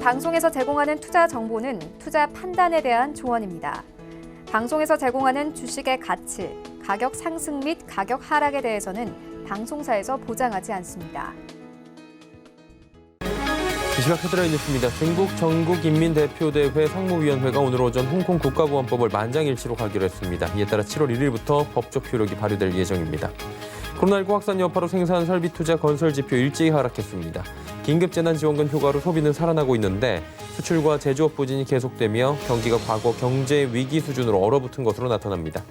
방송에서 제공하는 투자 정보는 투자 판단에 대한 조언입니다. 방송에서 제공하는 주식의 가치, 가격 상승 및 가격 하락에 대해서는 방송사에서 보장하지 않습니다. 이 시각 헤드라인 뉴스입니다. 중국 전국인민대표대회 상무위원회가 오늘 오전 홍콩 국가보안법을 만장일치로 가기로 했습니다. 이에 따라 7월 1일부터 법적 효력이 발휘될 예정입니다. 코로나19 확산 여파로 생산, 설비, 투자, 건설 지표 일제히 하락했습니다. 긴급재난지원금 효과로 소비는 살아나고 있는데 수출과 제조업 부진이 계속되며 경기가 과거 경제 위기 수준으로 얼어붙은 것으로 나타납니다.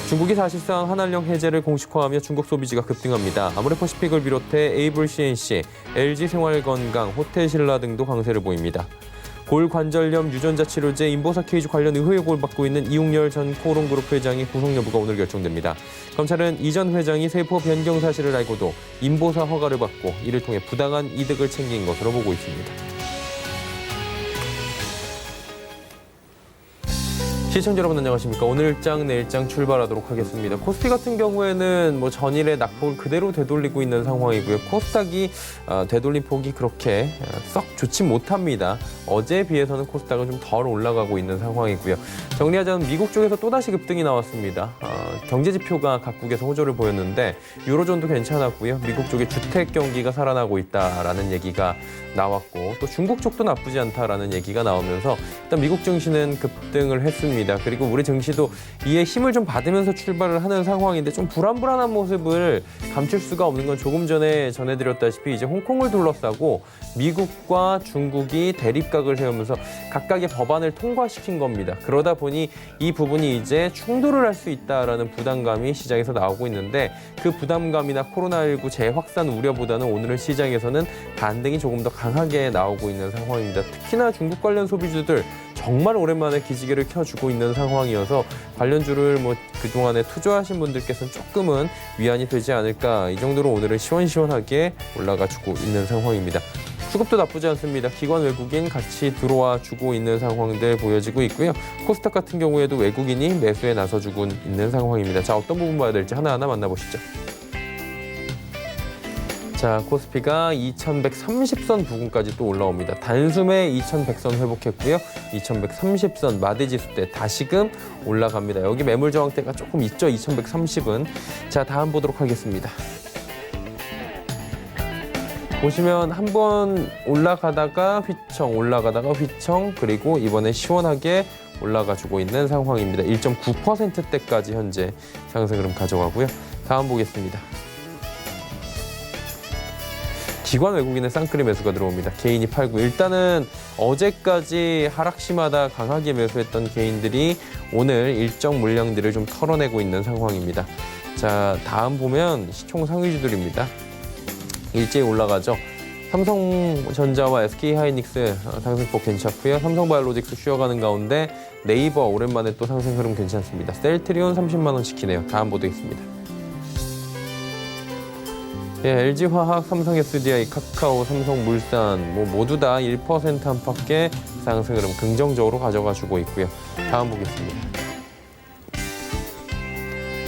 중국이 사실상 한한령 해제를 공식화하며 중국 소비지가 급등합니다. 아모레퍼시픽을 비롯해 에이블 CNC, LG생활건강, 호텔신라 등도 강세를 보입니다. 골관절염 유전자 치료제 인보사 케이지 관련 의혹을 받고 있는 이웅열 전 코오롱그룹 회장의 구속 여부가 오늘 결정됩니다. 검찰은 이전 회장이 세포 변경 사실을 알고도 인보사 허가를 받고 이를 통해 부당한 이득을 챙긴 것으로 보고 있습니다. 시청자 여러분 안녕하십니까. 오늘장 내일장 출발하도록 하겠습니다. 코스피 같은 경우에는 전일의 낙폭을 그대로 되돌리고 있는 상황이고요. 코스닥이 되돌린 폭이 그렇게 썩 좋지 못합니다. 어제에 비해서는 코스닥은 좀 덜 올라가고 있는 상황이고요. 정리하자면 미국 쪽에서 또다시 급등이 나왔습니다. 경제 지표가 각국에서 호조를 보였는데 유로존도 괜찮았고요. 미국 쪽의 주택 경기가 살아나고 있다라는 얘기가 나왔고 또 중국 쪽도 나쁘지 않다라는 얘기가 나오면서 일단 미국 증시는 급등을 했습니다. 그리고 우리 증시도 이에 힘을 좀 받으면서 출발을 하는 상황인데 좀 불안불안한 모습을 감출 수가 없는 건 조금 전에 전해드렸다시피 이제 홍콩을 둘러싸고 미국과 중국이 대립각을 세우면서 각각의 법안을 통과시킨 겁니다. 그러다 보니 이 부분이 이제 충돌을 할 수 있다라는 부담감이 시장에서 나오고 있는데 그 부담감이나 코로나19 재확산 우려보다는 오늘은 시장에서는 반등이 조금 더 강하게 나오고 있는 상황입니다. 특히나 중국 관련 소비주들 정말 오랜만에 기지개를 켜주고 있는 상황이어서 관련주를 그동안에 투자하신 분들께서는 조금은 위안이 되지 않을까. 이 정도로 오늘은 시원시원하게 올라가주고 있는 상황입니다. 수급도 나쁘지 않습니다. 기관 외국인 같이 들어와 주고 있는 상황들 보여지고 있고요. 코스닥 같은 경우에도 외국인이 매수에 나서주고 있는 상황입니다. 자, 어떤 부분 봐야 될지 하나하나 만나보시죠. 자, 코스피가 2130선 부근까지 또 올라옵니다. 단숨에 2100선 회복했고요. 2130선 마대지수 때 다시금 올라갑니다. 여기 매물 저항대가 조금 있죠. 2130은. 자, 다음 보도록 하겠습니다. 보시면 한번 올라가다가 휘청, 올라가다가 휘청, 그리고 이번에 시원하게 올라가주고 있는 상황입니다. 1.9%대까지 현재 상승 흐름 가져가고요. 다음 보겠습니다. 기관 외국인의 쌍끌이 매수가 들어옵니다. 개인이 팔고 일단은 어제까지 하락 심하다 강하게 매수했던 개인들이 오늘 일정 물량들을 좀 털어내고 있는 상황입니다. 자, 다음 보면 시총 상위주들입니다. 일제히 올라가죠. 삼성전자와 SK하이닉스 상승폭 괜찮고요. 삼성바이오로직스 쉬어가는 가운데 네이버 오랜만에 또 상승 흐름 괜찮습니다. 셀트리온 30만 원 지키네요. 다음 보도겠습니다. 예, LG화학, 삼성SDI, 카카오, 삼성물산 모두 다 1% 안팎의 상승 흐름 긍정적으로 가져가주고 있고요. 다음 보겠습니다.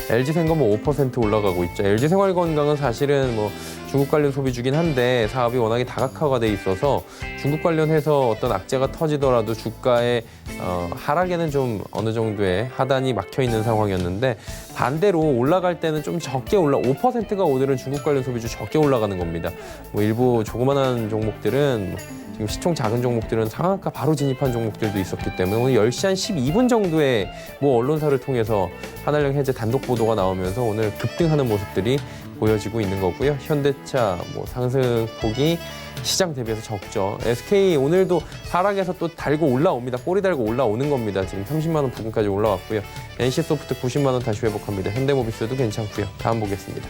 LG생건 5% 올라가고 있죠. LG생활건강은 사실은 중국 관련 소비주긴 한데 사업이 워낙에 다각화가 돼 있어서 중국 관련해서 어떤 악재가 터지더라도 주가의 하락에는 좀 어느 정도의 하단이 막혀 있는 상황이었는데 반대로 올라갈 때는 좀 적게 5%가 오늘은 중국 관련 소비주 적게 올라가는 겁니다. 일부 조그만한 종목들은 지금 시총 작은 종목들은 상한가 바로 진입한 종목들도 있었기 때문에 오늘 10시 한 12분 정도에 언론사를 통해서 한한령 해제 단독 보도가 나오면서 오늘 급등하는 모습들이 보여지고 있는 거고요. 현대차 상승폭이 시장 대비해서 적죠. SK 오늘도 하락해서 또 달고 올라옵니다. 꼬리 달고 올라오는 겁니다. 지금 30만 원 부근까지 올라왔고요. NC소프트 90만 원 다시 회복합니다. 현대모비스도 괜찮고요. 다음 보겠습니다.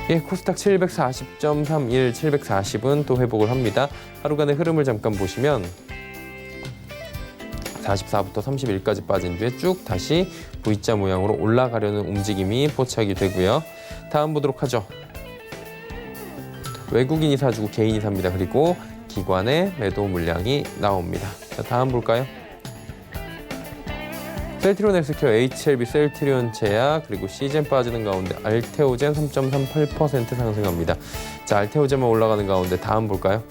예, 코스닥 740.31, 740은 또 회복을 합니다. 하루간의 흐름을 잠깐 보시면 44부터 31까지 빠진 뒤에 쭉 다시 V자 모양으로 올라가려는 움직임이 포착이 되고요. 다음 보도록 하죠. 외국인이 사주고 개인이 삽니다. 그리고 기관의 매도 물량이 나옵니다. 자, 다음 볼까요? 셀트리온 헬스케어, HLB, 셀트리온 제약, 그리고 시젠 빠지는 가운데 알테오젠 3.38% 상승합니다. 자, 알테오젠만 올라가는 가운데 다음 볼까요?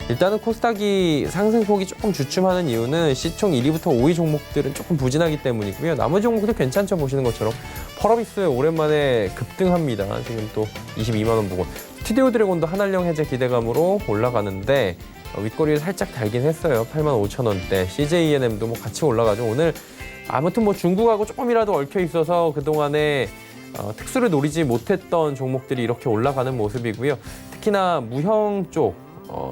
일단은 코스닥이 상승폭이 조금 주춤하는 이유는 시총 1위부터 5위 종목들은 조금 부진하기 때문이고요. 나머지 종목들 괜찮죠. 보시는 것처럼 펄어비스 오랜만에 급등합니다. 지금 또 22만 원 부근. 스튜디오 드래곤도 한알령 해제 기대감으로 올라가는데 윗꼬리를 살짝 달긴 했어요. 8만 5천 원대. CJENM도 뭐 같이 올라가죠. 오늘 아무튼 뭐 중국하고 조금이라도 얽혀 있어서 그동안에 특수를 노리지 못했던 종목들이 이렇게 올라가는 모습이고요. 특히나 무형 쪽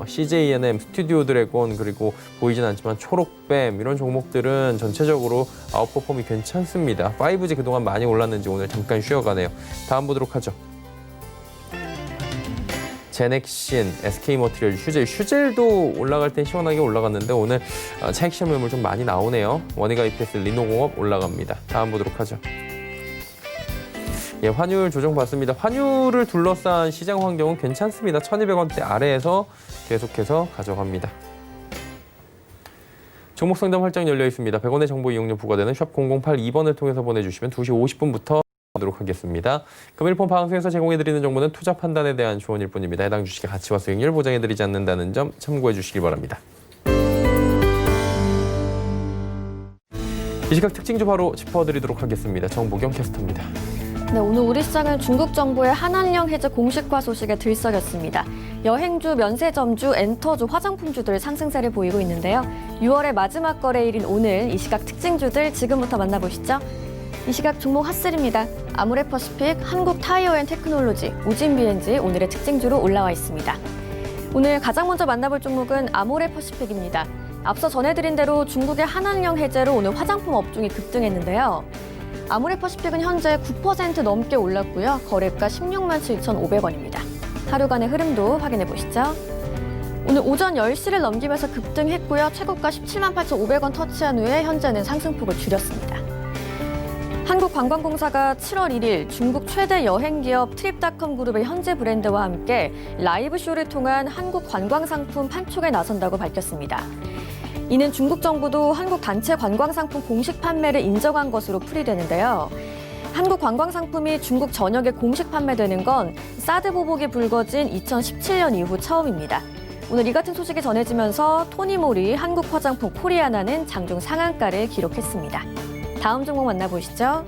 CJENM, 스튜디오 드래곤 그리고 보이진 않지만 초록뱀 이런 종목들은 전체적으로 아웃퍼폼이 괜찮습니다. 5G 그동안 많이 올랐는지 오늘 잠깐 쉬어가네요. 다음 보도록 하죠. 제넥신, SK머티리얼, 슈젤도 올라갈 때 시원하게 올라갔는데 오늘 차익 실현 매물 좀 많이 나오네요. 원희가 EPS, 리노공업 올라갑니다. 다음 보도록 하죠. 예, 환율 조정 받습니다. 환율을 둘러싼 시장 환경은 괜찮습니다. 1,200원대 아래에서 계속해서 가져갑니다. 종목 상담 활짝 열려 있습니다. 100원의 정보 이용료 부과되는 샵 0082번을 통해서 보내주시면 2시 50분부터 하도록 하겠습니다. 금일폰 방송에서 제공해드리는 정보는 투자 판단에 대한 조언일 뿐입니다. 해당 주식의 가치와 수익률 보장해드리지 않는다는 점 참고해 주시기 바랍니다. 이 시각 특징주 바로 짚어드리도록 하겠습니다. 정보경 캐스터입니다. 네, 오늘 우리 시장은 중국 정부의 한알령 해제 공식화 소식에 들썩였습니다. 여행주, 면세점주, 엔터주, 화장품주들 상승세를 보이고 있는데요. 6월의 마지막 거래일인 오늘 이 시각 특징주들 지금부터 만나보시죠. 이 시각 종목 핫셀입니다. 아모레퍼시픽, 한국타이어앤테크놀로지, 우진비엔지 오늘의 특징주로 올라와 있습니다. 오늘 가장 먼저 만나볼 종목은 아모레퍼시픽입니다. 앞서 전해드린 대로 중국의 한알령 해제로 오늘 화장품 업종이 급등했는데요. 아모레퍼시픽은 현재 9% 넘게 올랐고요. 거래가 16만 7,500원입니다. 하루간의 흐름도 확인해 보시죠. 오늘 오전 10시를 넘기면서 급등했고요. 최고가 17만 8,500원 터치한 후에 현재는 상승폭을 줄였습니다. 한국관광공사가 7월 1일 중국 최대 여행기업 트립닷컴 그룹의 현지 브랜드와 함께 라이브 쇼를 통한 한국 관광상품 판촉에 나선다고 밝혔습니다. 이는 중국 정부도 한국 단체 관광상품 공식 판매를 인정한 것으로 풀이되는데요. 한국 관광상품이 중국 전역에 공식 판매되는 건 사드 보복이 불거진 2017년 이후 처음입니다. 오늘 이 같은 소식이 전해지면서 토니모리 한국 화장품 코리아나는 장중 상한가를 기록했습니다. 다음 종목 만나보시죠.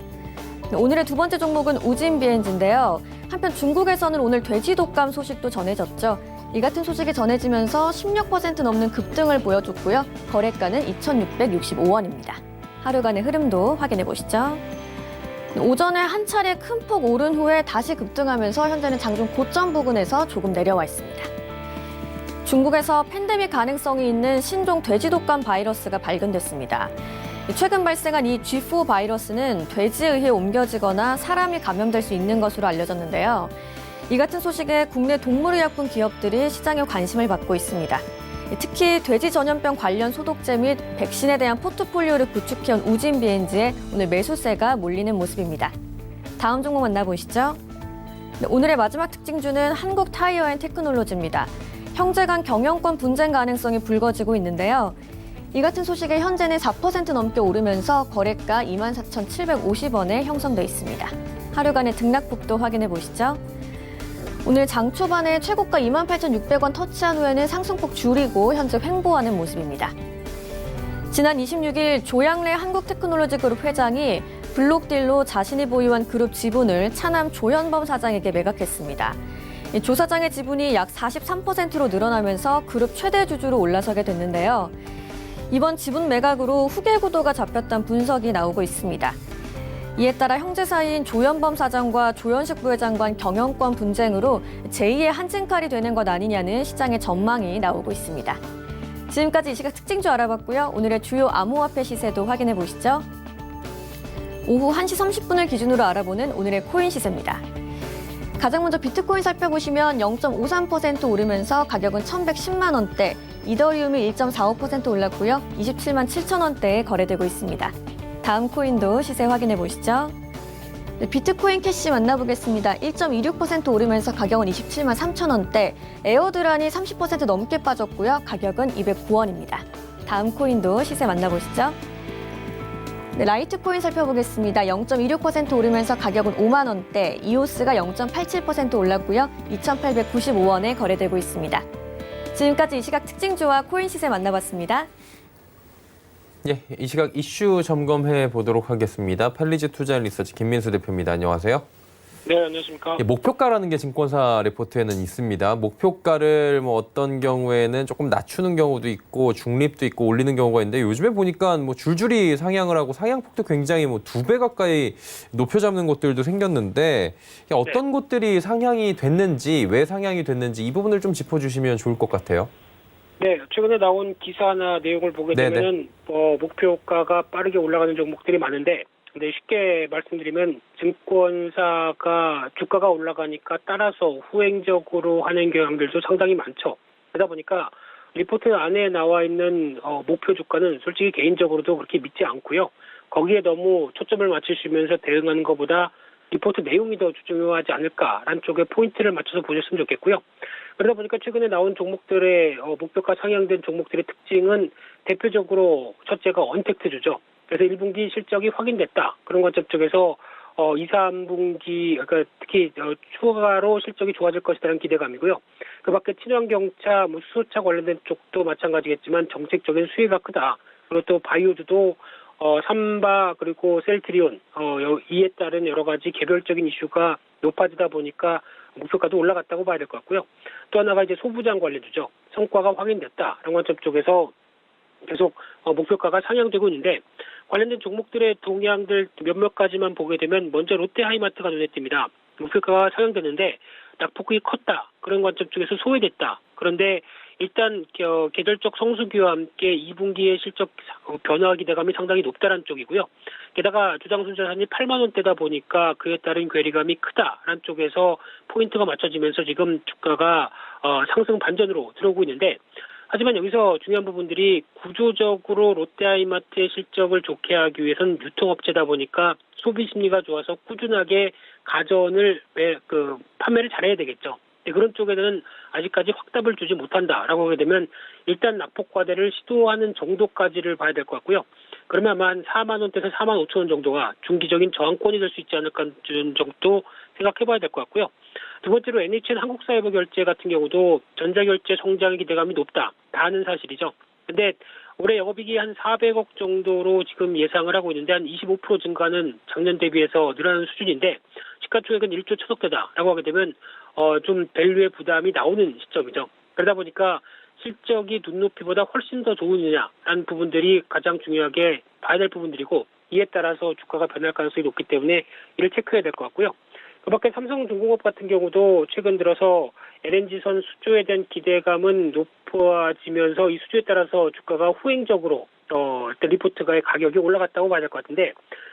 오늘의 두 번째 종목은 우진비엔지인데요. 한편 중국에서는 오늘 돼지 독감 소식도 전해졌죠. 이 같은 소식이 전해지면서 16% 넘는 급등을 보여줬고요. 거래가는 2,665원입니다. 하루간의 흐름도 확인해 보시죠. 오전에 한 차례 큰 폭 오른 후에 다시 급등하면서 현재는 장중 고점 부근에서 조금 내려와 있습니다. 중국에서 팬데믹 가능성이 있는 신종 돼지 독감 바이러스가 발견됐습니다. 최근 발생한 이 G4 바이러스는 돼지에 의해 옮겨지거나 사람이 감염될 수 있는 것으로 알려졌는데요. 이 같은 소식에 국내 동물의약품 기업들이 시장에 관심을 받고 있습니다. 특히 돼지 전염병 관련 소독제 및 백신에 대한 포트폴리오를 구축해온 우진비엔지에 오늘 매수세가 몰리는 모습입니다. 다음 종목 만나보시죠. 오늘의 마지막 특징주는 한국타이어앤테크놀로지입니다. 형제 간 경영권 분쟁 가능성이 불거지고 있는데요. 이 같은 소식에 현재는 4% 넘게 오르면서 거래가 24,750원에 형성돼 있습니다. 하루간의 등락폭도 확인해 보시죠. 오늘 장 초반에 최고가 28,600원 터치한 후에는 상승폭 줄이고 현재 횡보하는 모습입니다. 지난 26일 조양래 한국테크놀로지그룹 회장이 블록딜로 자신이 보유한 그룹 지분을 차남 조현범 사장에게 매각했습니다. 조 사장의 지분이 약 43%로 늘어나면서 그룹 최대 주주로 올라서게 됐는데요. 이번 지분 매각으로 후계 구도가 잡혔다는 분석이 나오고 있습니다. 이에 따라 형제 사이인 조현범 사장과 조현식 부회장 간 경영권 분쟁으로 제2의 한진칼이 되는 것 아니냐는 시장의 전망이 나오고 있습니다. 지금까지 이 시각 특징주 알아봤고요. 오늘의 주요 암호화폐 시세도 확인해 보시죠. 오후 1시 30분을 기준으로 알아보는 오늘의 코인 시세입니다. 가장 먼저 비트코인 살펴보시면 0.53% 오르면서 가격은 1,110만 원대, 이더리움이 1.45% 올랐고요. 27만 7천 원대에 거래되고 있습니다. 다음 코인도 시세 확인해 보시죠. 비트코인 캐시 만나보겠습니다. 1.26% 오르면서 가격은 27만 3천 원대, 에어드란이 30% 넘게 빠졌고요. 가격은 209원입니다. 다음 코인도 시세 만나보시죠. 라이트코인 살펴보겠습니다. 0.26% 오르면서 가격은 5만 원대, 이오스가 0.87% 올랐고요. 2,895원에 거래되고 있습니다. 지금까지 이 시각 특징주와 코인 시세 만나봤습니다. 예, 이 시각 이슈 점검해 보도록 하겠습니다. 팔리즈 투자 리서치 김민수 대표입니다. 안녕하세요. 네, 안녕하십니까. 예, 목표가라는 게 증권사 레포트에는 있습니다. 목표가를 뭐 어떤 경우에는 조금 낮추는 경우도 있고 중립도 있고 올리는 경우가 있는데 요즘에 보니까 뭐 줄줄이 상향을 하고 상향폭도 굉장히 뭐 2배 가까이 높여 잡는 곳들도 생겼는데 어떤 곳들이 상향이 됐는지 왜 상향이 됐는지 이 부분을 좀 짚어주시면 좋을 것 같아요. 네, 최근에 나온 기사나 내용을 보게 되면은 목표가가 빠르게 올라가는 종목들이 많은데, 근데 쉽게 말씀드리면 증권사가 주가가 올라가니까 따라서 후행적으로 하는 경향들도 상당히 많죠. 그러다 보니까 리포트 안에 나와 있는 목표 주가는 솔직히 개인적으로도 그렇게 믿지 않고요. 거기에 너무 초점을 맞추시면서 대응하는 것보다 리포트 내용이 더 중요하지 않을까라는 쪽에 포인트를 맞춰서 보셨으면 좋겠고요. 그러다 보니까 최근에 나온 종목들의 목표가 상향된 종목들의 특징은 대표적으로 첫째가 언택트주죠. 그래서 1분기 실적이 확인됐다. 그런 관점 쪽에서 2, 3분기 그러니까 특히 추가로 실적이 좋아질 것이라는 기대감이고요. 그밖에 친환경차, 수소차 관련된 쪽도 마찬가지겠지만 정책적인 수혜가 크다. 그리고 또 바이오주도 삼바 그리고 셀트리온 이에 따른 여러 가지 개별적인 이슈가 높아지다 보니까 목표가도 올라갔다고 봐야 될 것 같고요. 또 하나가 이제 소부장 관련주죠. 성과가 확인됐다. 이런 관점 쪽에서 계속 목표가가 상향되고 있는데 관련된 종목들의 동향들 몇몇 가지만 보게 되면 먼저 롯데하이마트가 눈에 띕니다. 목표가가 상향됐는데 낙폭이 컸다. 그런 관점 쪽에서 소외됐다. 그런데 일단 계절적 성수기와 함께 2분기의 실적 변화 기대감이 상당히 높다는 쪽이고요. 게다가 주당 순자산이 8만 원대다 보니까 그에 따른 괴리감이 크다라는 쪽에서 포인트가 맞춰지면서 지금 주가가 상승 반전으로 들어오고 있는데 하지만 여기서 중요한 부분들이 구조적으로 롯데하이마트의 실적을 좋게 하기 위해서는 유통업체다 보니까 소비 심리가 좋아서 꾸준하게 가전을 판매를 잘해야 되겠죠. 그런 쪽에는 아직까지 확답을 주지 못한다라고 하게 되면 일단 낙폭 과대를 시도하는 정도까지를 봐야 될 것 같고요. 그러면 아마 한 4만 원대에서 4만 5천 원 정도가 중기적인 저항권이 될 수 있지 않을까 정도 생각해봐야 될 것 같고요. 두 번째로 NHN 한국사회보결제 같은 경우도 전자결제 성장 기대감이 높다라는 사실이죠. 근데 올해 영업이익이 한 400억 정도로 지금 예상을 하고 있는데 한 25% 증가는 작년 대비해서 늘어나는 수준인데 시가총액은 1조 초석대다라고 하게 되면 좀 밸류의 부담이 나오는 시점이죠. 그러다 보니까 실적이 눈높이보다 훨씬 더 좋으느냐라는 부분들이 가장 중요하게 봐야 될 부분들이고 이에 따라서 주가가 변할 가능성이 높기 때문에 이를 체크해야 될 것 같고요. 그밖에 삼성중공업 같은 경우도 최근 들어서 LNG선 수주에 대한 기대감은 높아지면서 이 수주에 따라서 주가가 후행적으로 리포트가의 가격이 올라갔다고 봐야 될 것 같은데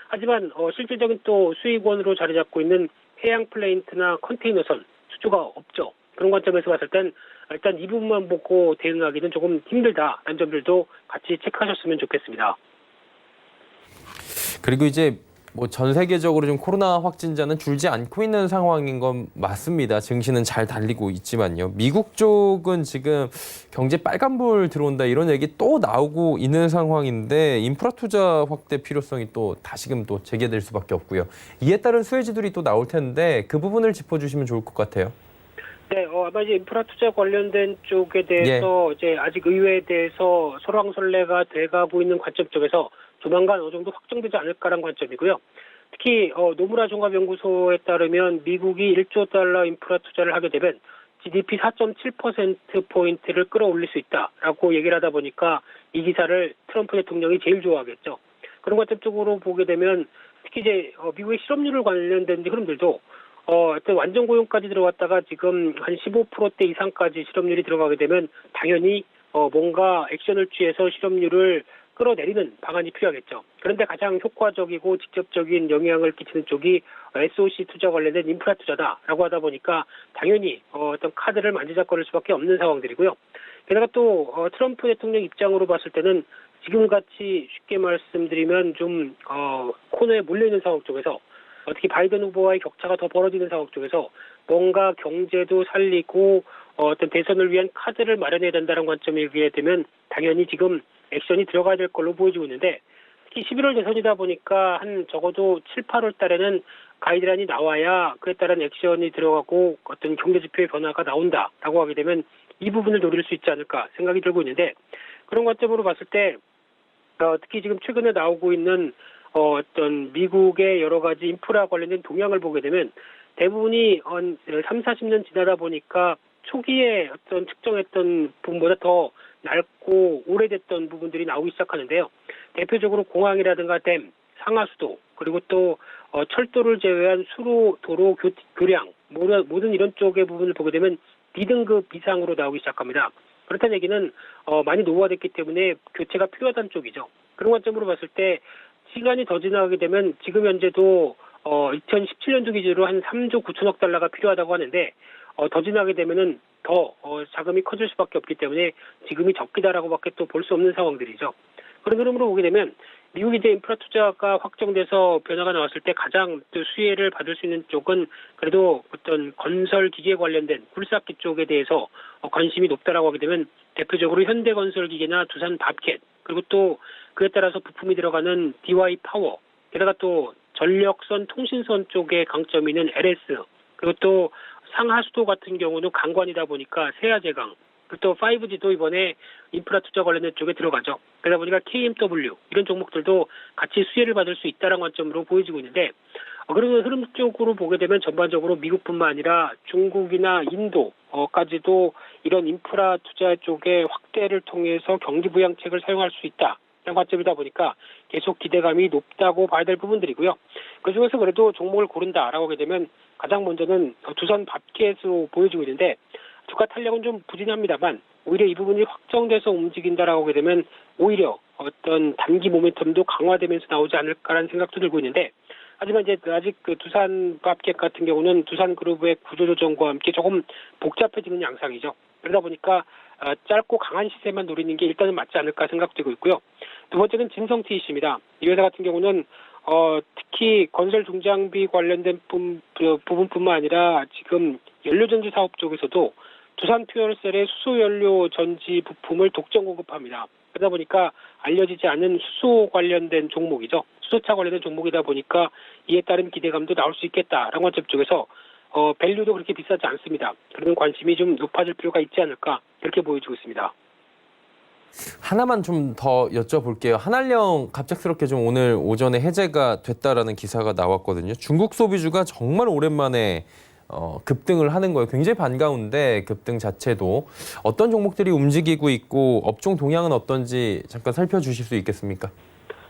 하지만 실질적인 또 수익원으로 자리 잡고 있는 해양 플레이트나 컨테이너선 수주가 없죠. 그런 관점에서 봤을 땐 일단 이 부분만 보고 대응하기는 조금 힘들다라는 점들도 같이 체크하셨으면 좋겠습니다. 그리고 이제 뭐 전 세계적으로 좀 코로나 확진자는 줄지 않고 있는 상황인 건 맞습니다. 증시는 잘 달리고 있지만요. 미국 쪽은 지금 경제 빨간불 들어온다 이런 얘기 또 나오고 있는 상황인데 인프라 투자 확대 필요성이 또 다시금 또 제기될 수밖에 없고요. 이에 따른 수혜지들이 또 나올 텐데 그 부분을 짚어주시면 좋을 것 같아요. 네, 아마 이제 인프라 투자 관련된 쪽에 대해서 이제 아직 의회에 대해서 설왕설래가 돼가고 있는 관점 쪽에서 조만간 어느 정도 확정되지 않을까라는 관점이고요. 특히 노무라 종합연구소에 따르면 미국이 1조 달러 인프라 투자를 하게 되면 GDP 4.7%포인트를 끌어올릴 수 있다라고 얘기를 하다 보니까 이 기사를 트럼프 대통령이 제일 좋아하겠죠. 그런 관점 쪽으로 보게 되면 특히 이제 미국의 실업률을 관련된 흐름들도 완전 고용까지 들어갔다가 지금 한 15%대 이상까지 실업률이 들어가게 되면 당연히 뭔가 액션을 취해서 실업률을 끌어내리는 방안이 필요하겠죠. 그런데 가장 효과적이고 직접적인 영향을 끼치는 쪽이 SOC 투자 관련된 인프라 투자다라고 하다 보니까 당연히 어떤 카드를 만지작거릴 수밖에 없는 상황들이고요. 게다가 또 트럼프 대통령 입장으로 봤을 때는 지금같이 쉽게 말씀드리면 좀 코너에 몰려있는 상황 쪽에서 특히 바이든 후보와의 격차가 더 벌어지는 상황 쪽에서 뭔가 경제도 살리고 어떤 대선을 위한 카드를 마련해야 된다는 관점에 의해 되면 당연히 지금 액션이 들어가야 될 걸로 보여지고 있는데 특히 11월 대선이다 보니까 한 적어도 7, 8월 달에는 가이드라인이 나와야 그에 따른 액션이 들어가고 어떤 경제 지표의 변화가 나온다라고 하게 되면 이 부분을 노릴 수 있지 않을까 생각이 들고 있는데, 그런 관점으로 봤을 때 특히 지금 최근에 나오고 있는 어떤 미국의 여러 가지 인프라 관련된 동향을 보게 되면 대부분이 3, 40년 지나다 보니까 초기에 어떤 측정했던 부분보다 더 넓고 오래됐던 부분들이 나오기 시작하는데요. 대표적으로 공항이라든가 댐, 상하수도, 그리고 또 철도를 제외한 수로, 도로, 교량, 모든 이런 쪽의 부분을 보게 되면 D등급 이상으로 나오기 시작합니다. 그렇다는 얘기는 많이 노후화됐기 때문에 교체가 필요하다는 쪽이죠. 그런 관점으로 봤을 때 시간이 더 지나가게 되면 지금 현재도 2017년도 기준으로 한 3조 9천억 달러가 필요하다고 하는데 더 지나게 되면은 더 자금이 커질 수밖에 없기 때문에 지금이 적기다라고밖에 또 볼 수 없는 상황들이죠. 그런 흐름으로 보게 되면 미국 이제 인프라 투자가 확정돼서 변화가 나왔을 때 가장 또 수혜를 받을 수 있는 쪽은 그래도 어떤 건설 기계 관련된 굴삭기 쪽에 대해서 관심이 높다라고 하게 되면 대표적으로 현대건설기계나 두산 밥켓, 그리고 또 그에 따라서 부품이 들어가는 DY 파워, 게다가 또 전력선 통신선 쪽에 강점이 있는 LS, 그리고 또 상하수도 같은 경우는 강관이다 보니까 세아제강, 그리고 또 5G도 이번에 인프라 투자 관련된 쪽에 들어가죠. 그러다 보니까 KMW 이런 종목들도 같이 수혜를 받을 수 있다는 관점으로 보여지고 있는데, 그런 흐름 쪽으로 보게 되면 전반적으로 미국뿐만 아니라 중국이나 인도까지도 이런 인프라 투자 쪽의 확대를 통해서 경기 부양책을 사용할 수 있다. 이런 관점이다 보니까 계속 기대감이 높다고 봐야 될 부분들이고요. 그중에서 그래도 종목을 고른다라고 하게 되면 가장 먼저는 두산 밥켓으로 보여지고 있는데, 주가 탄력은 좀 부진합니다만 오히려 이 부분이 확정돼서 움직인다라고 하게 되면 오히려 어떤 단기 모멘텀도 강화되면서 나오지 않을까라는 생각도 들고 있는데, 하지만 이제 아직 그 두산 밥켓 같은 경우는 두산그룹의 구조조정과 함께 조금 복잡해지는 양상이죠. 그러다 보니까 짧고 강한 시세만 노리는 게 일단은 맞지 않을까 생각되고 있고요. 두 번째는 진성 TEC입니다. 이 회사 같은 경우는 특히 건설 중장비 관련된 부분뿐만 아니라 지금 연료전지 사업 쪽에서도 두산 퓨얼셀의 수소연료 전지 부품을 독점 공급합니다. 그러다 보니까 알려지지 않은 수소 관련된 종목이죠. 수소차 관련된 종목이다 보니까 이에 따른 기대감도 나올 수 있겠다라는 관점 쪽에서 밸류도 그렇게 비싸지 않습니다. 그러면 관심이 좀 높아질 필요가 있지 않을까 이렇게 보여지고 있습니다. 하나만 좀 더 여쭤볼게요. 한알령 갑작스럽게 좀 오늘 오전에 해제가 됐다라는 기사가 나왔거든요. 중국 소비주가 정말 오랜만에 급등을 하는 거예요. 굉장히 반가운데 급등 자체도 어떤 종목들이 움직이고 있고 업종 동향은 어떤지 잠깐 살펴주실 수 있겠습니까?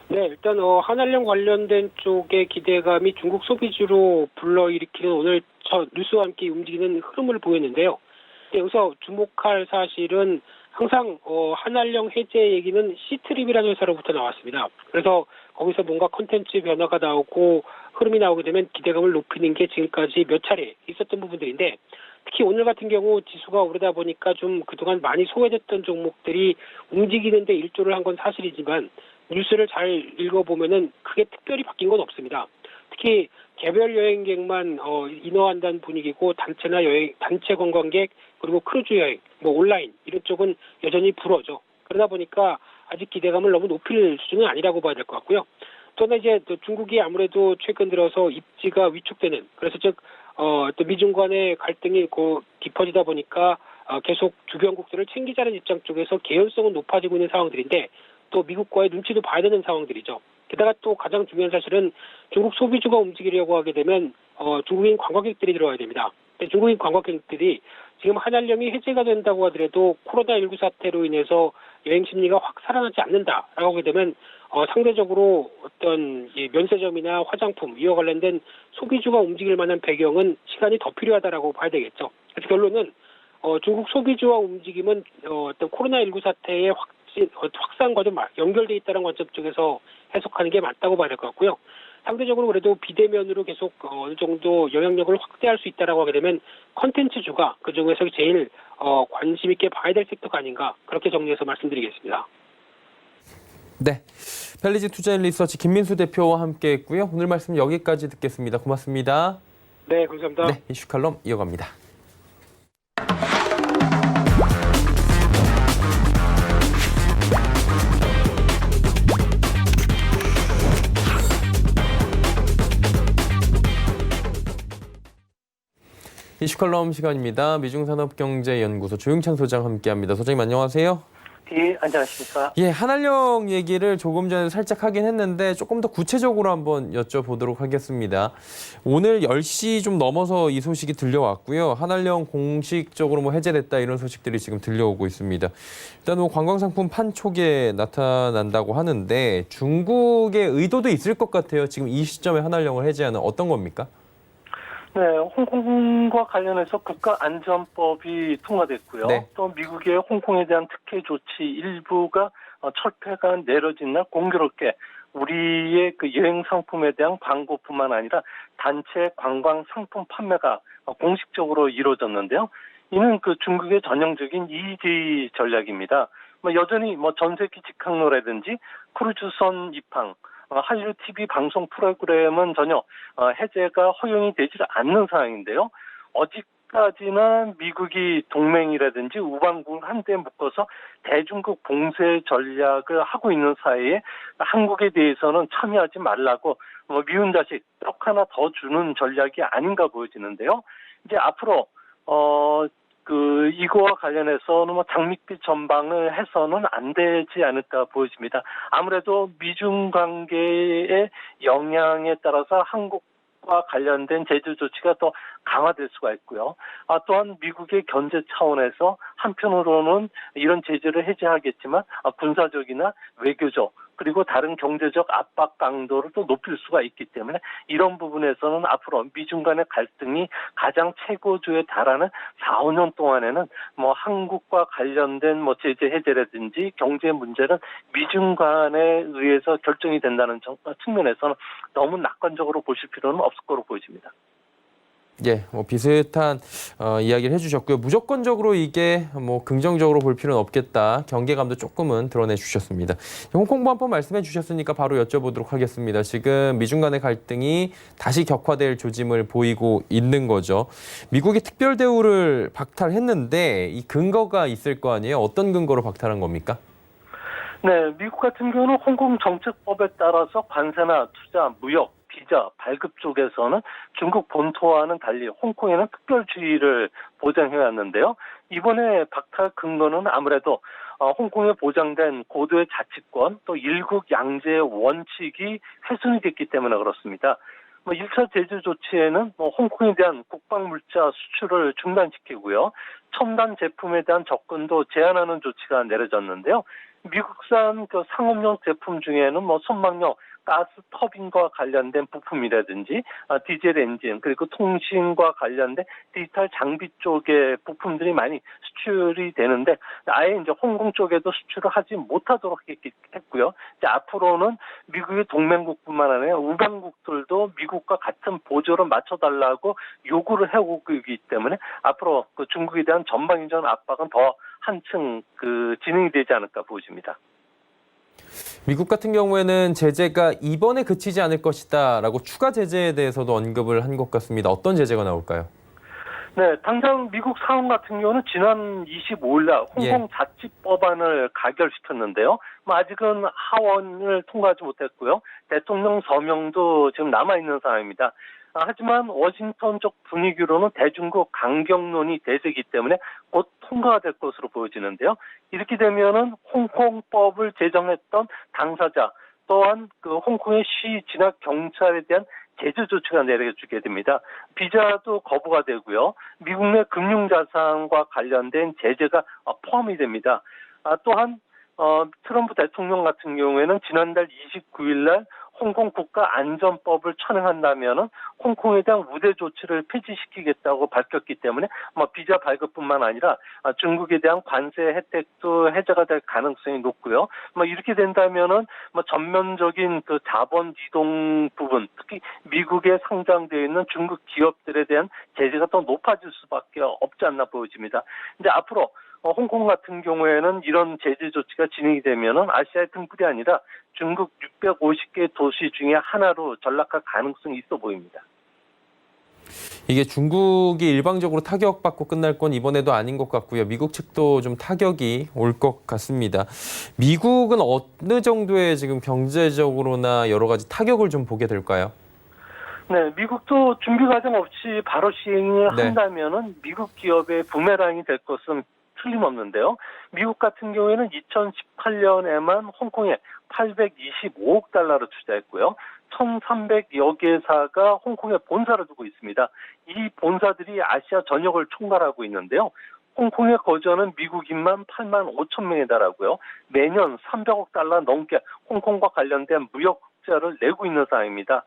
네, 일단 한알령 관련된 쪽의 기대감이 중국 소비주로 불러일으키는 오늘 뉴스와 함께 움직이는 흐름을 보였는데요. 네, 여기서 주목할 사실은 항상 한알령 해제 얘기는 C트립이라는 회사로부터 나왔습니다. 그래서 거기서 뭔가 콘텐츠 변화가 나오고 흐름이 나오게 되면 기대감을 높이는 게 지금까지 몇 차례 있었던 부분들인데, 특히 오늘 같은 경우 지수가 오르다 보니까 좀 그동안 많이 소외됐던 종목들이 움직이는데 일조를 한 건 사실이지만 뉴스를 잘 읽어보면은 크게 특별히 바뀐 건 없습니다. 특히 개별 여행객만 인허한다는 분위기고 단체 관광객 그리고 크루즈 여행, 온라인 이런 쪽은 여전히 불어죠. 그러다 보니까 아직 기대감을 너무 높일 수준은 아니라고 봐야 될 것 같고요. 또 하나 이제 중국이 아무래도 최근 들어서 입지가 위축되는, 그래서 즉 또 미중 간의 갈등이 깊어지다 보니까 계속 주변국들을 챙기자는 입장 쪽에서 개연성은 높아지고 있는 상황들인데, 또 미국과의 눈치도 봐야 되는 상황들이죠. 게다가 또 가장 중요한 사실은 중국 소비주가 움직이려고 하게 되면 중국인 관광객들이 들어와야 됩니다. 근데 중국인 관광객들이 지금 한알령이 해제가 된다고 하더라도 코로나19 사태로 인해서 여행 심리가 확 살아나지 않는다라고 하게 되면 상대적으로 어떤 면세점이나 화장품 이와 관련된 소비주가 움직일 만한 배경은 시간이 더 필요하다라고 봐야 되겠죠. 그래서 결론은 중국 소비주와 움직임은 어떤 코로나19 사태의 확산과 좀 연결돼 있다는 관점 쪽에서 해석하는 게 맞다고 봐야 될 것 같고요. 상대적으로 그래도 비대면으로 계속 어느 정도 영향력을 확대할 수 있다라고 하게 되면 컨텐츠주가 그중에서 제일 관심 있게 봐야 될 섹터가 아닌가, 그렇게 정리해서 말씀드리겠습니다. 네, 펠리지 투자인리서치 김민수 대표와 함께했고요. 오늘 말씀 여기까지 듣겠습니다. 고맙습니다. 네, 감사합니다. 네, 이슈칼럼 이어갑니다. 이슈칼럼 시간입니다. 미중산업경제연구소 조영찬 소장 함께합니다. 소장님 안녕하세요. 예, 안녕하십니까. 예, 한알령 얘기를 조금 전에 살짝 하긴 했는데 조금 더 구체적으로 한번 여쭤보도록 하겠습니다. 오늘 10시 좀 넘어서 이 소식이 들려왔고요. 한알령 공식적으로 뭐 해제됐다 이런 소식들이 지금 들려오고 있습니다. 일단 뭐 관광상품 판촉에 나타난다고 하는데 중국의 의도도 있을 것 같아요. 지금 이 시점에 한알령을 해제하는 어떤 겁니까? 네, 홍콩과 관련해서 국가안전법이 통과됐고요. 네. 또 미국의 홍콩에 대한 특혜 조치 일부가 철폐가 내려진 날 공교롭게 우리의 그 여행 상품에 대한 광고뿐만 아니라 단체 관광 상품 판매가 공식적으로 이루어졌는데요. 이는 그 중국의 전형적인 EEZ 전략입니다. 여전히 전세기 직항로라든지 크루즈선 입항, 한류 TV 방송 프로그램은 전혀 해제가 허용이 되지 않는 상황인데요. 어제까지는 미국이 동맹이라든지 우방국을 한데 묶어서 대중국 봉쇄 전략을 하고 있는 사이에 한국에 대해서는 참여하지 말라고 미운 자식 떡 하나 더 주는 전략이 아닌가 보여지는데요. 이제 앞으로 이거와 관련해서는 장밋빛 전방을 해서는 안 되지 않을까 보여집니다. 아무래도 미중 관계의 영향에 따라서 한국과 관련된 제재 조치가 더 강화될 수가 있고요. 또한 미국의 견제 차원에서 한편으로는 이런 제재를 해제하겠지만 군사적이나 외교적 그리고 다른 경제적 압박 강도를 또 높일 수가 있기 때문에 이런 부분에서는 앞으로 미중 간의 갈등이 가장 최고조에 달하는 4, 5년 동안에는 한국과 관련된 제재 해제라든지 경제 문제는 미중 간에 의해서 결정이 된다는 측면에서는 너무 낙관적으로 보실 필요는 없을 거로 보여집니다. 예, 비슷한 이야기를 해주셨고요. 무조건적으로 이게 긍정적으로 볼 필요는 없겠다. 경계감도 조금은 드러내 주셨습니다. 홍콩부 한번 말씀해 주셨으니까 바로 여쭤보도록 하겠습니다. 지금 미중 간의 갈등이 다시 격화될 조짐을 보이고 있는 거죠. 미국이 특별 대우를 박탈했는데 이 근거가 있을 거 아니에요? 어떤 근거로 박탈한 겁니까? 네, 미국 같은 경우는 홍콩 정책법에 따라서 관세나 투자, 무역, 비자, 발급 쪽에서는 중국 본토와는 달리 홍콩에는 특별주의를 보장해왔는데요. 이번에 박탈 근거는 아무래도 홍콩에 보장된 고도의 자치권 또 일국 양제 원칙이 훼손이 됐기 때문에 그렇습니다. 1차 제재 조치에는 홍콩에 대한 국방물자 수출을 중단시키고요. 첨단 제품에 대한 접근도 제한하는 조치가 내려졌는데요. 미국산 상업용 제품 중에는 선박용 가스 터빈과 관련된 부품이라든지 디젤 엔진 그리고 통신과 관련된 디지털 장비 쪽의 부품들이 많이 수출이 되는데 아예 이제 홍콩 쪽에도 수출을 하지 못하도록 했고요. 이제 앞으로는 미국의 동맹국뿐만 아니라 우방국들도 미국과 같은 보조를 맞춰달라고 요구를 해오고 있기 때문에 앞으로 중국에 대한 전방위적 압박은 더 한층 진행이 되지 않을까 보여집니다. 미국 같은 경우에는 제재가 이번에 그치지 않을 것이다라고 추가 제재에 대해서도 언급을 한 것 같습니다. 어떤 제재가 나올까요? 네, 당장 미국 상원 같은 경우는 지난 25일 날 홍콩 자치법안을 가결시켰는데요. 아직은 하원을 통과하지 못했고요. 대통령 서명도 지금 남아있는 상황입니다. 하지만 워싱턴 쪽 분위기로는 대중국 강경론이 대세이기 때문에 곧 통과가 될 것으로 보여지는데요. 이렇게 되면은 홍콩법을 제정했던 당사자 또한 홍콩의 시 진학 경찰에 대한 제재 조치가 내려지게 됩니다. 비자도 거부가 되고요. 미국 내 금융자산과 관련된 제재가 포함이 됩니다. 또한 트럼프 대통령 같은 경우에는 지난달 29일 날 홍콩 국가안전법을 천행한다면은 홍콩에 대한 우대 조치를 폐지시키겠다고 밝혔기 때문에 비자 발급뿐만 아니라 중국에 대한 관세 혜택도 해제가 될 가능성이 높고요. 이렇게 된다면은 전면적인 자본 이동 부분, 특히 미국에 상장되어 있는 중국 기업들에 대한 제재가 더 높아질 수밖에 없지 않나 보여집니다. 이제 앞으로 홍콩 같은 경우에는 이런 제재 조치가 진행이 되면은 아시아의 등불이 아니라 중국 650개 도시 중에 하나로 전락할 가능성이 있어 보입니다. 이게 중국이 일방적으로 타격받고 끝날 건 이번에도 아닌 것 같고요. 미국 측도 좀 타격이 올 것 같습니다. 미국은 어느 정도의 지금 경제적으로나 여러 가지 타격을 좀 보게 될까요? 네, 미국도 준비 과정 없이 바로 시행을 네. 한다면은 미국 기업의 부메랑이 될 것은 틀림없는데요. 미국 같은 경우에는 2018년에만 홍콩에 825억 달러를 투자했고요. 1,300여 개사가 홍콩에 본사를 두고 있습니다. 이 본사들이 아시아 전역을 총괄하고 있는데요. 홍콩에 거주하는 미국인만 8만 5천 명에 달하고요. 매년 300억 달러 넘게 홍콩과 관련된 무역 흑자를 내고 있는 상황입니다.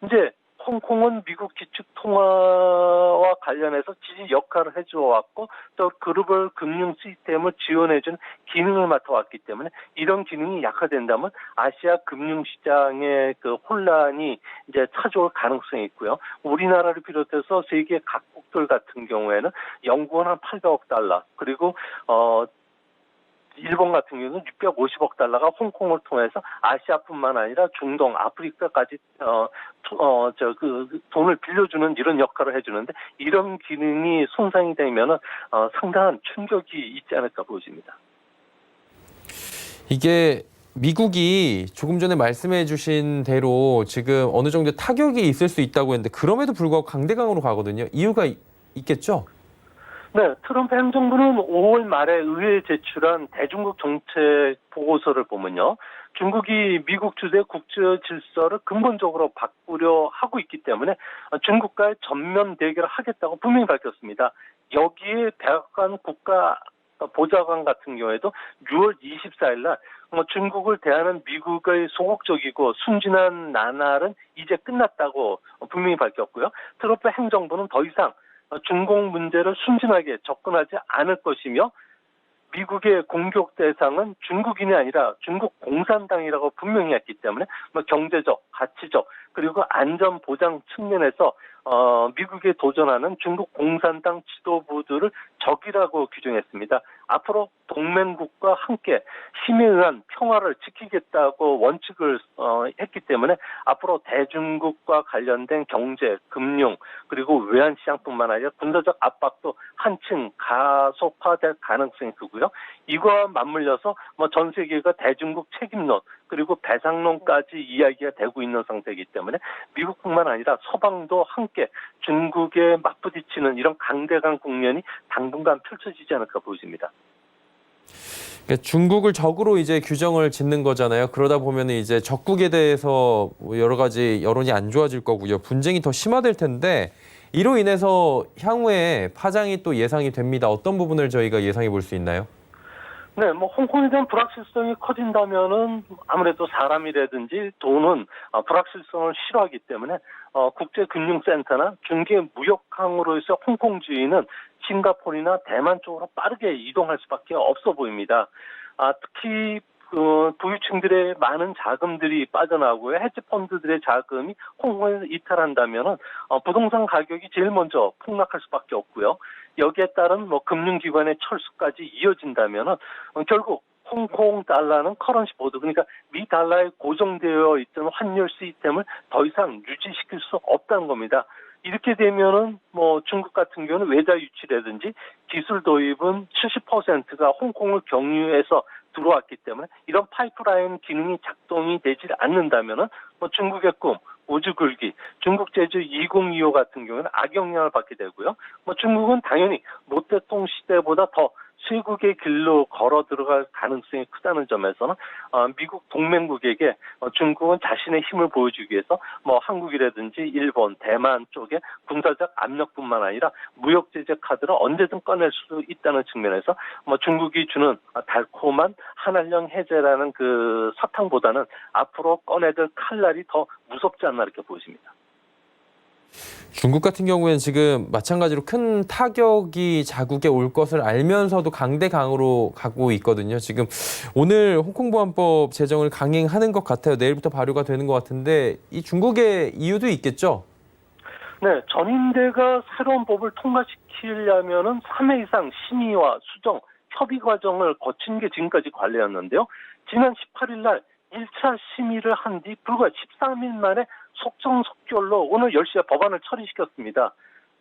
이제 홍콩은 미국 기축 통화와 관련해서 지지 역할을 해주어왔고 또 글로벌 금융 시스템을 지원해주는 기능을 맡아왔기 때문에 이런 기능이 약화된다면 아시아 금융시장의 그 혼란이 이제 찾아올 가능성이 있고요. 우리나라를 비롯해서 세계 각국들 같은 경우에는 연구원 한 800억 달러 그리고 일본 같은 경우는 650억 달러가 홍콩을 통해서 아시아뿐만 아니라 중동, 아프리카까지 돈을 빌려주는 이런 역할을 해주는데 이런 기능이 손상이 되면은 상당한 충격이 있지 않을까 보여집니다. 이게 미국이 조금 전에 말씀해 주신 대로 지금 어느 정도 타격이 있을 수 있다고 했는데 그럼에도 불구하고 강대강으로 가거든요. 이유가 있겠죠? 네, 트럼프 행정부는 5월 말에 의회에 제출한 대중국 정책 보고서를 보면요. 중국이 미국 주도의 국제 질서를 근본적으로 바꾸려 하고 있기 때문에 중국과의 전면 대결을 하겠다고 분명히 밝혔습니다. 여기에 백악관 국가 보좌관 같은 경우에도 6월 24일 날 중국을 대하는 미국의 소극적이고 순진한 나날은 이제 끝났다고 분명히 밝혔고요. 트럼프 행정부는 더 이상 중국 문제를 순진하게 접근하지 않을 것이며 미국의 공격 대상은 중국인이 아니라 중국 공산당이라고 분명히 했기 때문에 경제적, 가치적 그리고 안전 보장 측면에서 미국에 도전하는 중국 공산당 지도부들을 적이라고 규정했습니다. 앞으로 동맹국과 함께 힘에 의한 평화를 지키겠다고 원칙을 했기 때문에 앞으로 대중국과 관련된 경제, 금융 그리고 외환시장뿐만 아니라 군사적 압박도 한층 가속화될 가능성이 크고요. 이거와 맞물려서 전 세계가 대중국 책임론 그리고 배상론까지 이야기가 되고 있는 상태이기 때문에 미국뿐만 아니라 서방도 함께 중국에 맞부딪히는 이런 강대강 국면이 당분간 펼쳐지지 않을까 보여집니다. 그러니까 중국을 적으로 이제 규정을 짓는 거잖아요. 그러다 보면 이제 적국에 대해서 여러 가지 여론이 안 좋아질 거고요. 분쟁이 더 심화될 텐데 이로 인해서 향후에 파장이 또 예상이 됩니다. 어떤 부분을 저희가 예상해 볼 수 있나요? 네, 홍콩에 대한 불확실성이 커진다면은 아무래도 사람이라든지 돈은 불확실성을 싫어하기 때문에 국제금융센터나 중개무역항으로 해서 홍콩 주인은 싱가포르나 대만 쪽으로 빠르게 이동할 수밖에 없어 보입니다. 특히 부유층들의 많은 자금들이 빠져나오고요. 헤지펀드들의 자금이 홍콩에서 이탈한다면은 부동산 가격이 제일 먼저 폭락할 수밖에 없고요. 여기에 따른 금융기관의 철수까지 이어진다면은 결국 홍콩 달러는 커런시 보드 그러니까 미 달러에 고정되어 있던 환율 시스템을 더 이상 유지시킬 수 없다는 겁니다. 이렇게 되면은 중국 같은 경우는 외자 유치라든지 기술 도입은 70%가 홍콩을 경유해서 들어왔기 때문에 이런 파이프라인 기능이 작동이 되지 않는다면은 중국의 꿈 우주굴기, 중국 제주 2025 같은 경우는 악영향을 받게 되고요. 중국은 당연히 노태통 시대보다 더 쇄국의 길로 걸어 들어갈 가능성이 크다는 점에서는 미국 동맹국에게 중국은 자신의 힘을 보여주기 위해서 한국이라든지 일본, 대만 쪽에 군사적 압력뿐만 아니라 무역 제재 카드를 언제든 꺼낼 수 있다는 측면에서 중국이 주는 달콤한 한한령 해제라는 그 사탕보다는 앞으로 꺼내들 칼날이 더 무섭지 않나 이렇게 보여집니다. 중국 같은 경우에는 지금 마찬가지로 큰 타격이 자국에 올 것을 알면서도 강대강으로 가고 있거든요. 지금 오늘 홍콩보안법 제정을 강행하는 것 같아요. 내일부터 발효가 되는 것 같은데 이 중국의 이유도 있겠죠? 네, 전인대가 새로운 법을 통과시키려면은 3회 이상 심의와 수정, 협의 과정을 거친 게 지금까지 관례였는데요. 지난 18일 날 1차 심의를 한 뒤 불과 13일 만에 속정속결로 오늘 10시에 법안을 처리시켰습니다.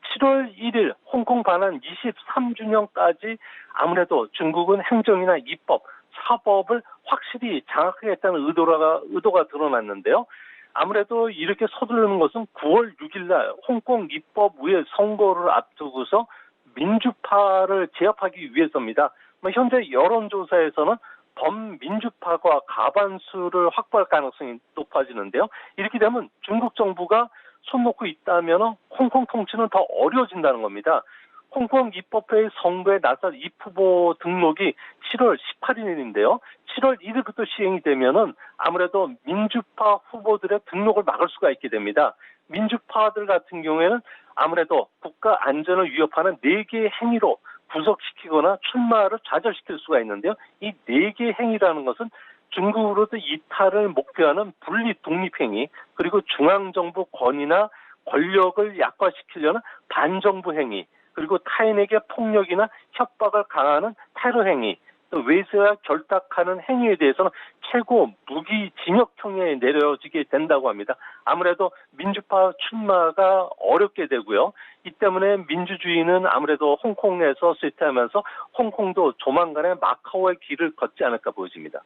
7월 1일 홍콩 반환 23주년까지 아무래도 중국은 행정이나 입법, 사법을 확실히 장악하겠다는 의도가 드러났는데요. 아무래도 이렇게 서두르는 것은 9월 6일 날 홍콩 입법위의 선거를 앞두고서 민주파를 제압하기 위해서입니다. 현재 여론조사에서는 범민주파가 과반수를 확보할 가능성이 높아지는데요. 이렇게 되면 중국 정부가 손 놓고 있다면 홍콩 통치는 더 어려워진다는 겁니다. 홍콩 입법회의 선거에 나설 이 후보 등록이 7월 18일인데요. 7월 1일부터 시행이 되면은 아무래도 민주파 후보들의 등록을 막을 수가 있게 됩니다. 민주파들 같은 경우에는 아무래도 국가 안전을 위협하는 4개의 행위로 구속시키거나 출마를 좌절시킬 수가 있는데요. 이 4개의 행위라는 것은 중국으로부터 이탈을 목표하는 분리 독립행위, 그리고 중앙정부 권위나 권력을 약화시키려는 반정부 행위, 그리고 타인에게 폭력이나 협박을 강화하는 테러 행위, 또 외세와 결탁하는 행위에 대해서는 최고 무기징역형에 내려지게 된다고 합니다. 아무래도 민주파 출마가 어렵게 되고요. 이 때문에 민주주의는 아무래도 홍콩에서 쇠퇴하면서 홍콩도 조만간에 마카오의 길을 걷지 않을까 보여집니다.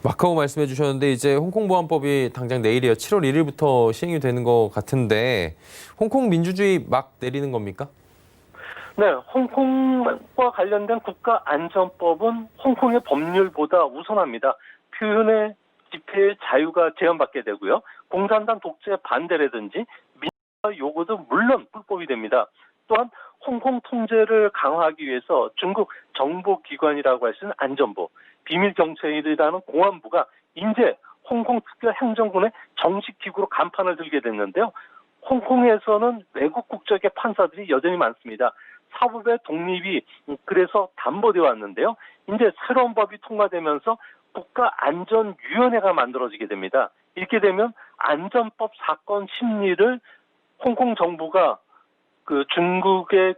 마카오 말씀해 주셨는데 이제 홍콩 보안법이 당장 내일이에요. 7월 1일부터 시행이 되는 것 같은데 홍콩 민주주의 막 내리는 겁니까? 네, 홍콩과 관련된 국가안전법은 홍콩의 법률보다 우선합니다. 표현의 집회의 자유가 제한받게 되고요. 공산당 독재 반대라든지 민주화 요구도 물론 불법이 됩니다. 또한 홍콩 통제를 강화하기 위해서 중국 정보기관이라고 할 수 있는 안전부, 비밀경찰이라는 공안부가 이제 홍콩 특별행정군의 정식 기구로 간판을 들게 됐는데요. 홍콩에서는 외국 국적의 판사들이 여전히 많습니다. 사법의 독립이 그래서 담보되어 왔는데요. 이제 새로운 법이 통과되면서 국가안전위원회가 만들어지게 됩니다. 이렇게 되면 안전법 사건 심리를 홍콩 정부가 중국의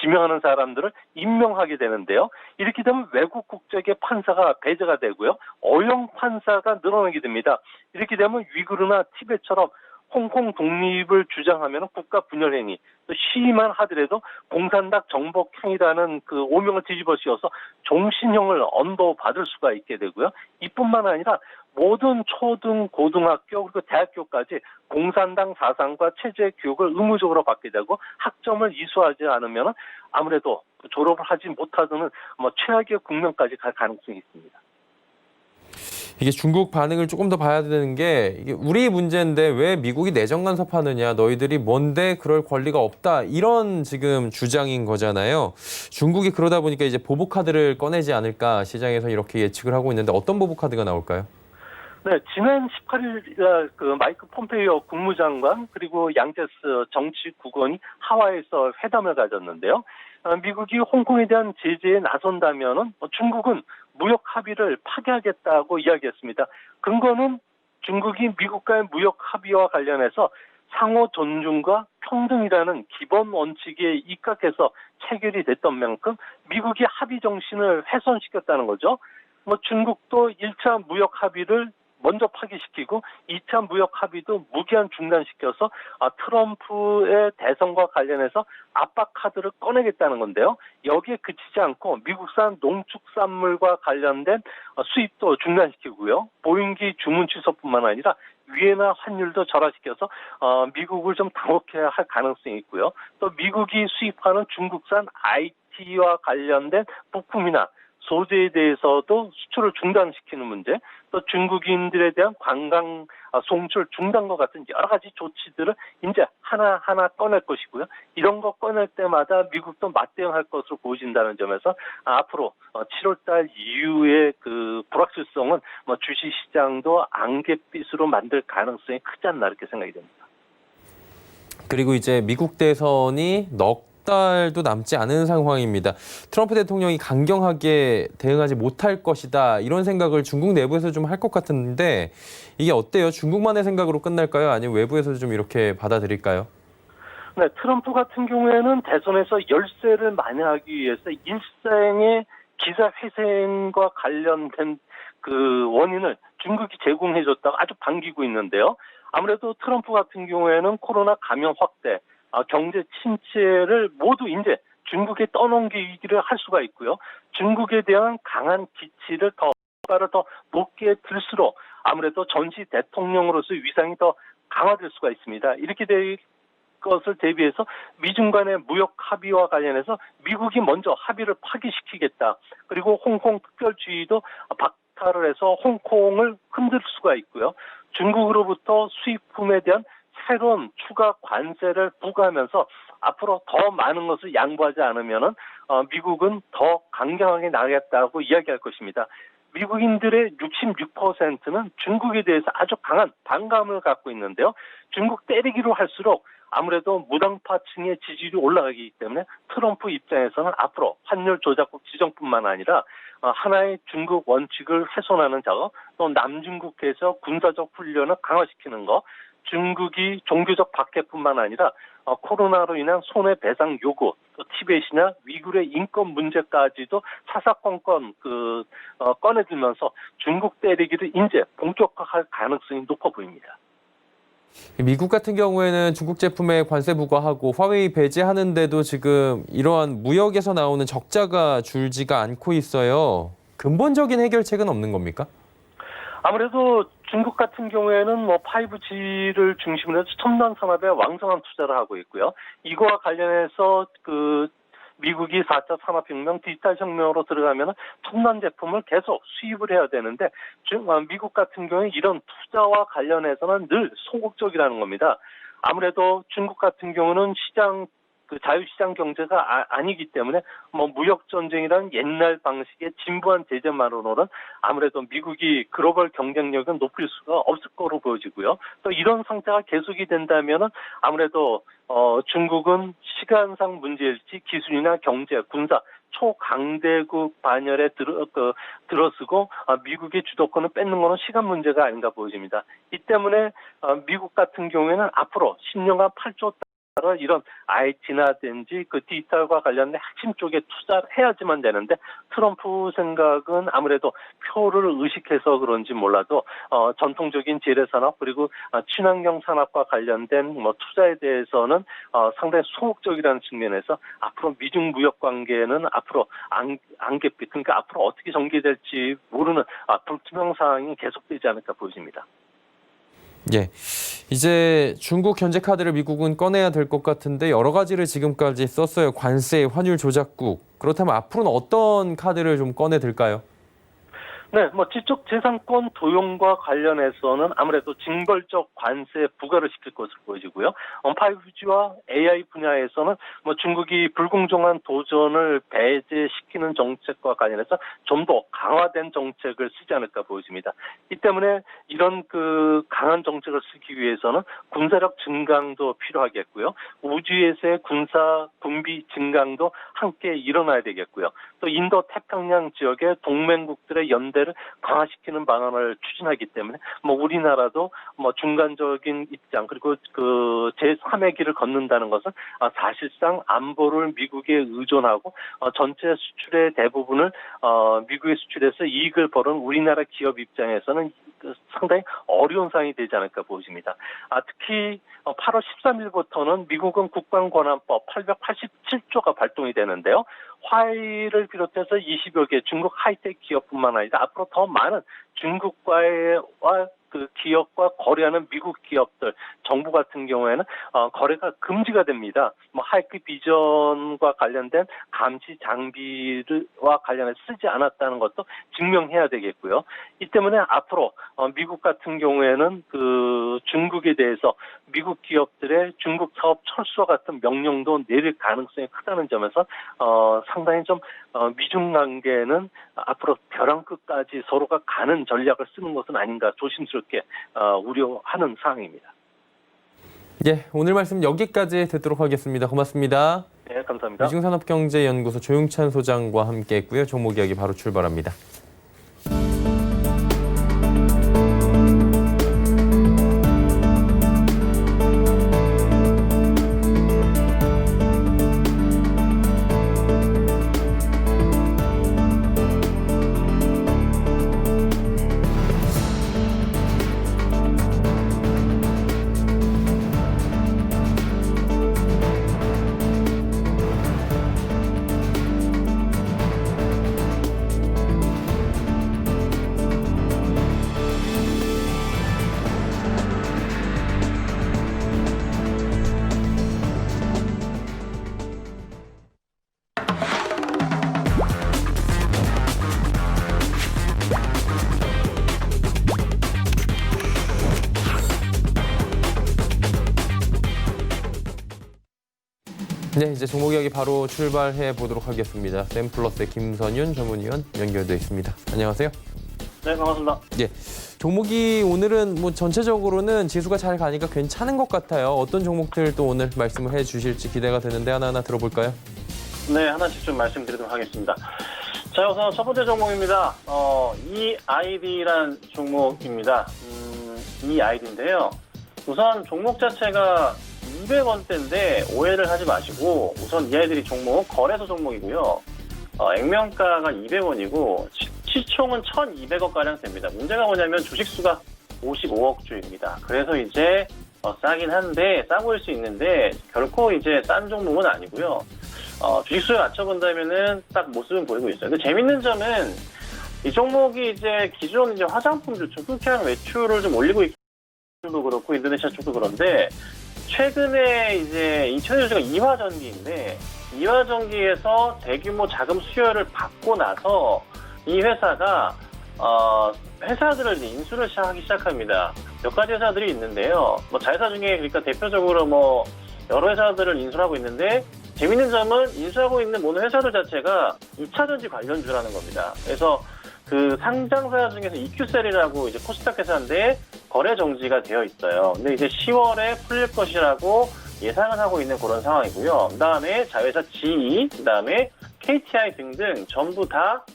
지명하는 사람들을 임명하게 되는데요. 이렇게 되면 외국 국적의 판사가 배제가 되고요. 어용 판사가 늘어나게 됩니다. 이렇게 되면 위구르나 티벳처럼 홍콩 독립을 주장하면 국가 분열행위, 또 시위만 하더라도 공산당 정복행위라는 오명을 뒤집어 씌워서 종신형을 언도받을 수가 있게 되고요. 이뿐만 아니라 모든 초등, 고등학교 그리고 대학교까지 공산당 사상과 체제 교육을 의무적으로 받게 되고 학점을 이수하지 않으면 아무래도 졸업을 하지 못하는 최악의 국면까지 갈 가능성이 있습니다. 이게 중국 반응을 조금 더 봐야 되는 게 이게 우리 문제인데 왜 미국이 내정 간섭하느냐, 너희들이 뭔데 그럴 권리가 없다, 이런 지금 주장인 거잖아요. 중국이 그러다 보니까 이제 보복 카드를 꺼내지 않을까 시장에서 이렇게 예측을 하고 있는데 어떤 보복 카드가 나올까요? 네, 지난 18일 마이크 폼페이오 국무장관 그리고 양제스 정치국원이 하와이에서 회담을 가졌는데요. 미국이 홍콩에 대한 제재에 나선다면은 중국은 무역 합의를 파기하겠다고 이야기했습니다. 근거는 중국이 미국과의 무역 합의와 관련해서 상호 존중과 평등이라는 기본 원칙에 입각해서 체결이 됐던 만큼 미국이 합의 정신을 훼손시켰다는 거죠. 중국도 1차 무역 합의를 먼저 파기시키고 2차 무역 합의도 무기한 중단시켜서 트럼프의 대선과 관련해서 압박 카드를 꺼내겠다는 건데요. 여기에 그치지 않고 미국산 농축산물과 관련된 수입도 중단시키고요. 보잉기 주문 취소뿐만 아니라 위엔화 환율도 절하시켜서 미국을 좀 당혹해 할 가능성이 있고요. 또 미국이 수입하는 중국산 IT와 관련된 부품이나 소재에 대해서도 수출을 중단시키는 문제, 또 중국인들에 대한 관광 송출 중단과 같은 여러 가지 조치들을 이제 하나하나 꺼낼 것이고요. 이런 거 꺼낼 때마다 미국도 맞대응할 것으로 보여진다는 점에서 앞으로 7월달 이후의 불확실성은 주식시장도 안갯빛으로 만들 가능성이 크지 않나 이렇게 생각이 됩니다. 그리고 이제 미국 대선이 넉 달도 남지 않은 상황입니다. 트럼프 대통령이 강경하게 대응하지 못할 것이다, 이런 생각을 중국 내부에서 좀 할 것 같은데 이게 어때요? 중국만의 생각으로 끝날까요? 아니면 외부에서도 좀 이렇게 받아들일까요? 네, 트럼프 같은 경우에는 대선에서 열세를 만회하기 위해서 일생의 기사회생과 관련된 원인을 중국이 제공해줬다고 아주 반기고 있는데요. 아무래도 트럼프 같은 경우에는 코로나 감염 확대, 경제 침체를 모두 이제 중국에 떠넘기기를 할 수가 있고요. 중국에 대한 강한 기치를 더 높게 들수록 아무래도 전시 대통령으로서의 위상이 더 강화될 수가 있습니다. 이렇게 될 것을 대비해서 미중 간의 무역 합의와 관련해서 미국이 먼저 합의를 파기시키겠다. 그리고 홍콩 특별주의도 박탈을 해서 홍콩을 흔들 수가 있고요. 중국으로부터 수입품에 대한 새로운 추가 관세를 부과하면서 앞으로 더 많은 것을 양보하지 않으면은 미국은 더 강경하게 나가겠다고 이야기할 것입니다. 미국인들의 66%는 중국에 대해서 아주 강한 반감을 갖고 있는데요. 중국 때리기로 할수록 아무래도 무당파층의 지지율이 올라가기 때문에 트럼프 입장에서는 앞으로 환율 조작국 지정뿐만 아니라 하나의 중국 원칙을 훼손하는 작업, 또 남중국해에서 군사적 훈련을 강화시키는 것, 중국이 종교적 박해뿐만 아니라 코로나로 인한 손해배상 요구, 또 티벳이나 위구르의 인권 문제까지도 사사건건 꺼내들면서 중국 때리기를 이제 본격화할 가능성이 높아 보입니다. 미국 같은 경우에는 중국 제품에 관세 부과하고 화웨이 배제하는데도 지금 이러한 무역에서 나오는 적자가 줄지가 않고 있어요. 근본적인 해결책은 없는 겁니까? 아무래도 중국 같은 경우에는 5G를 중심으로 해서 첨단 산업에 왕성한 투자를 하고 있고요. 이거와 관련해서 미국이 4차 산업혁명, 디지털 혁명으로 들어가면 첨단 제품을 계속 수입을 해야 되는데 미국 같은 경우에 이런 투자와 관련해서는 늘 소극적이라는 겁니다. 아무래도 중국 같은 경우는 자유시장 경제가 아니기 때문에 무역 전쟁이란 옛날 방식의 진부한 제재만으로는 아무래도 미국이 글로벌 경쟁력은 높일 수가 없을 거로 보여지고요. 또 이런 상태가 계속이 된다면은 아무래도 중국은 시간상 문제일지 기술이나 경제, 군사 초강대국 반열에 들어서고 미국의 주도권을 뺏는 것은 시간 문제가 아닌가 보여집니다. 이 때문에 미국 같은 경우에는 앞으로 10년간 8조 이런 IT나든지 디지털과 관련된 핵심 쪽에 투자를 해야지만 되는데 트럼프 생각은 아무래도 표를 의식해서 그런지 몰라도 전통적인 재래산업 그리고 친환경 산업과 관련된 투자에 대해서는 상당히 소극적이라는 측면에서 앞으로 미중 무역 관계는 앞으로 안개빛 그러니까 앞으로 어떻게 전개될지 모르는 불투명 상황이 계속되지 않을까 보여집니다. 예, 이제 중국 현재 카드를 미국은 꺼내야 될 것 같은데 여러 가지를 지금까지 썼어요. 관세, 환율 조작국. 그렇다면 앞으로는 어떤 카드를 좀 꺼내들까요? 네, 지적재산권 도용과 관련해서는 아무래도 징벌적 관세 부과를 시킬 것으로 보여지고요. 5G와 AI 분야에서는 중국이 불공정한 도전을 배제시키는 정책과 관련해서 좀 더 강화된 정책을 쓰지 않을까 보여집니다. 이 때문에 이런 강한 정책을 쓰기 위해서는 군사력 증강도 필요하겠고요. 우주에서의 군비 증강도 함께 일어나야 되겠고요. 또 인도 태평양 지역의 동맹국들의 연대를 강화시키는 방안을 추진하기 때문에 우리나라도 중간적인 입장 그리고 제3의 길을 걷는다는 것은 사실상 안보를 미국에 의존하고 전체 수출의 대부분을 미국에 수출해서 이익을 벌은 우리나라 기업 입장에서는 상당히 어려운 상황이 되지 않을까 보여집니다. 특히 8월 13일부터는 미국은 국방권한법 887조가 발동이 되는데요. 화웨이를 비롯해서 20여 개 중국 하이텍 기업뿐만 아니라 앞으로 더 많은 중국과의 기업과 거래하는 미국 기업들, 정부 같은 경우에는 거래가 금지가 됩니다. 하이크 비전과 관련된 감시 장비와 관련해서 쓰지 않았다는 것도 증명해야 되겠고요. 이 때문에 앞으로 미국 같은 경우에는 중국에 대해서 미국 기업들의 중국 사업 철수와 같은 명령도 내릴 가능성이 크다는 점에서 상당히 좀 미중 관계는 앞으로 벼랑 끝까지 서로가 가는 전략을 쓰는 것은 아닌가 조심스럽게 우려하는 상황입니다. 예, 오늘 말씀 여기까지 듣도록 하겠습니다. 고맙습니다. 네, 감사합니다. 미중산업경제연구소 조용찬 소장과 함께했고요. 종목 이야기 바로 출발합니다. 네, 이제 종목 이야기 바로 출발해 보도록 하겠습니다. 샘플러스의 김선윤 전문위원 연결돼 있습니다. 안녕하세요. 네, 반갑습니다. 예, 종목이 오늘은 뭐 전체적으로는 지수가 잘 가니까 괜찮은 것 같아요. 어떤 종목들 또 오늘 말씀을 해주실지 기대가 되는데 하나하나 들어볼까요? 네, 하나씩 좀 말씀드리도록 하겠습니다. 자, 우선 첫 번째 종목입니다. EID라는 종목입니다. EID인데요. 우선 종목 자체가 200원대인데 오해를 하지 마시고 우선 EID 종목 거래소 종목이고요. 액면가가 200원이고 시총은 1,200억가량 됩니다. 문제가 뭐냐면 주식수가 55억 주입니다. 그래서 이제 싸긴 한데 싸 보일 수 있는데 결코 이제 싼 종목은 아니고요. 주식수에 맞춰본다면은 딱 모습은 보이고 있어요. 근데 재밌는 점은 이 종목이 이제 기존 이제 화장품 중국향 매출을 좀 올리고 있기도 그렇고 인도네시아 쪽도 그런데 최근에 이제 이 최대주주가 이화전기인데 이화전기에서 대규모 자금 수요를 받고 나서 이 회사가 회사들을 이제 인수를 하기 시작합니다. 몇 가지 회사들이 있는데요. 뭐 자회사 중에 그러니까 대표적으로 뭐 여러 회사들을 인수를 하고 있는데 재밌는 점은 인수하고 있는 모든 회사들 자체가 2차전지 관련주라는 겁니다. 그래서 그 상장사 중에서 EQ셀이라고 이제 코스닥 회사인데 거래 정지가 되어 있어요. 근데 이제 10월에 풀릴 것이라고 예상을 하고 있는 그런 상황이고요. 그 다음에 자회사 GE, 그 다음에 KTI 등등 전부 다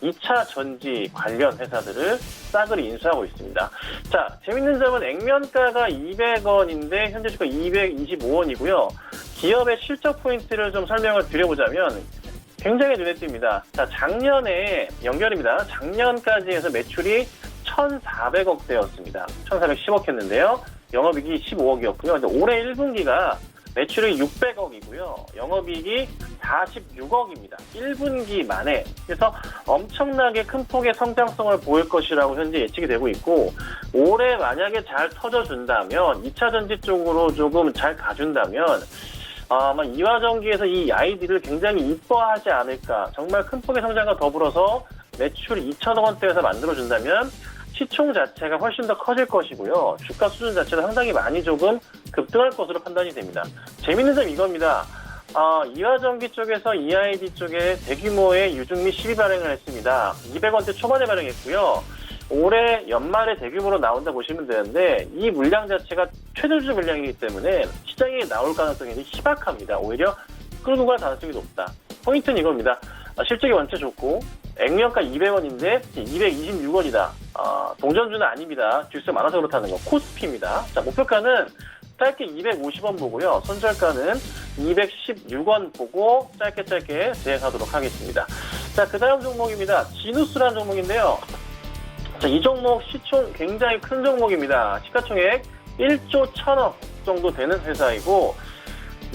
2차 전지 관련 회사들을 싸그리 인수하고 있습니다. 자, 재밌는 점은 액면가가 200원인데 현재 주가 225원이고요. 기업의 실적 포인트를 좀 설명을 드려보자면 굉장히 눈에 띕니다. 자, 작년에 연결입니다. 작년까지 해서 매출이 1,400억대였습니다. 1,410억 했는데요. 영업이익이 15억이었고요. 근데 올해 1분기가 매출이 600억이고요. 영업이익이 46억입니다. 1분기 만에. 그래서 엄청나게 큰 폭의 성장성을 보일 것이라고 현재 예측이 되고 있고 올해 만약에 잘 터져준다면 2차 전지 쪽으로 조금 잘 가준다면 아마 이화전기에서 이 아이디를 굉장히 이뻐하지 않을까. 정말 큰 폭의 성장과 더불어서 매출 2천억 원대에서 만들어준다면 시총 자체가 훨씬 더 커질 것이고요. 주가 수준 자체도 상당히 많이 조금 급등할 것으로 판단이 됩니다. 재밌는 점 이겁니다. 이화전기 쪽에서 EID 쪽에 대규모의 유증 및 시비 발행을 했습니다. 200원대 초반에 발행했고요. 올해 연말에 대규모로 나온다 보시면 되는데 이 물량 자체가 최저주주 물량이기 때문에 시장에 나올 가능성이 희박합니다. 오히려 끌고 갈 가능성이 높다. 포인트는 이겁니다. 실적이 원체 좋고 액면가 200원인데 226원이다. 동전주는 아닙니다. 주식 많아서 그렇다는 거. 코스피입니다. 자, 목표가는 짧게 250원 보고요. 손절가는 216원 보고 짧게 대응하도록 하겠습니다. 자, 그 다음 종목입니다. 지누스라는 종목인데요. 자, 이 종목 시총 굉장히 큰 종목입니다. 시가총액 1조 1000억 정도 되는 회사이고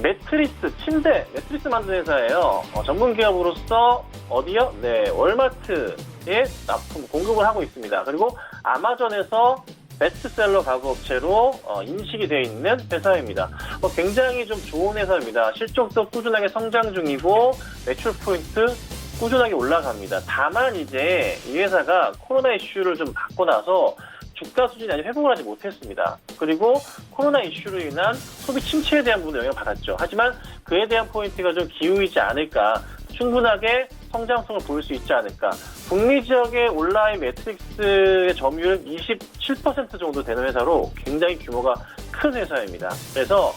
매트리스, 침대, 매트리스 만드는 회사예요. 전문 기업으로서 어디요? 네, 월마트에 납품, 공급을 하고 있습니다. 그리고 아마존에서 베스트셀러 가구 업체로 인식이 되어 있는 회사입니다. 굉장히 좀 좋은 회사입니다. 실적도 꾸준하게 성장 중이고 매출 포인트 꾸준하게 올라갑니다. 다만 이제 이 회사가 코로나 이슈를 좀 받고 나서 주가 수준이 아직 회복을 하지 못했습니다. 그리고 코로나 이슈로 인한 소비 침체에 대한 부분에 영향을 받았죠. 하지만 그에 대한 포인트가 좀 기울이지 않을까, 충분하게 성장성을 보일 수 있지 않을까. 북미 지역의 온라인 매트릭스의 점유율은 27% 정도 되는 회사로 굉장히 규모가 큰 회사입니다. 그래서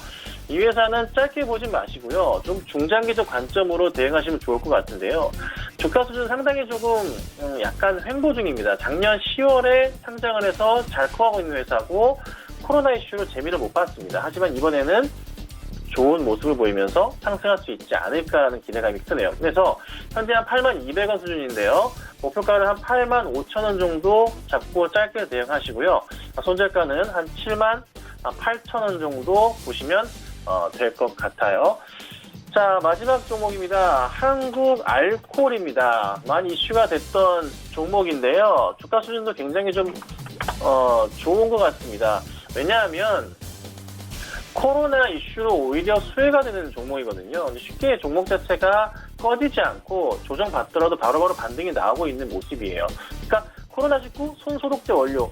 이 회사는 짧게 보진 마시고요. 좀 중장기적 관점으로 대응하시면 좋을 것 같은데요. 주가 수준 상당히 조금 약간 횡보 중입니다. 작년 10월에 상장을 해서 잘 커가고 있는 회사고 코로나 이슈로 재미를 못 봤습니다. 하지만 이번에는 좋은 모습을 보이면서 상승할 수 있지 않을까라는 기대감이 크네요. 그래서 현재 한 82,200원 수준인데요. 목표가를 한 85,000원 정도 잡고 짧게 대응하시고요. 손절가는 한 78,000원 정도 보시면 될 것 같아요. 자, 마지막 종목입니다. 한국 알콜입니다. 많이 이슈가 됐던 종목인데요. 주가 수준도 굉장히 좀 좋은 것 같습니다. 왜냐하면 코로나 이슈로 오히려 수혜가 되는 종목이거든요. 쉽게 종목 자체가 꺼지지 않고 조정받더라도 바로바로 반등이 나오고 있는 모습이에요. 그러니까 코로나19 손소독제 원료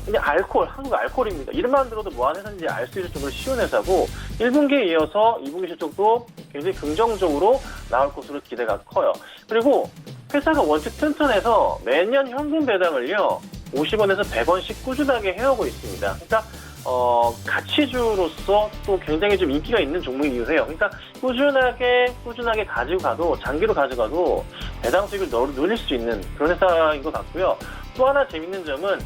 그냥 한국 알코올입니다. 이름만 들어도 뭐 하는 회사인지 알 수 있을 정도로 쉬운 회사고 1분기에 이어서 2분기 실적도 굉장히 긍정적으로 나올 것으로 기대가 커요. 그리고 회사가 원칙 튼튼해서 매년 현금 배당을요 50원에서 100원씩 꾸준하게 해오고 있습니다. 그러니까 가치주로서 또 굉장히 좀 인기가 있는 종목이기도 해요. 그러니까 꾸준하게 가지고 가도 장기로 가져가도 배당 수익을 늘릴 수 있는 그런 회사인 것 같고요. 또 하나 재밌는 점은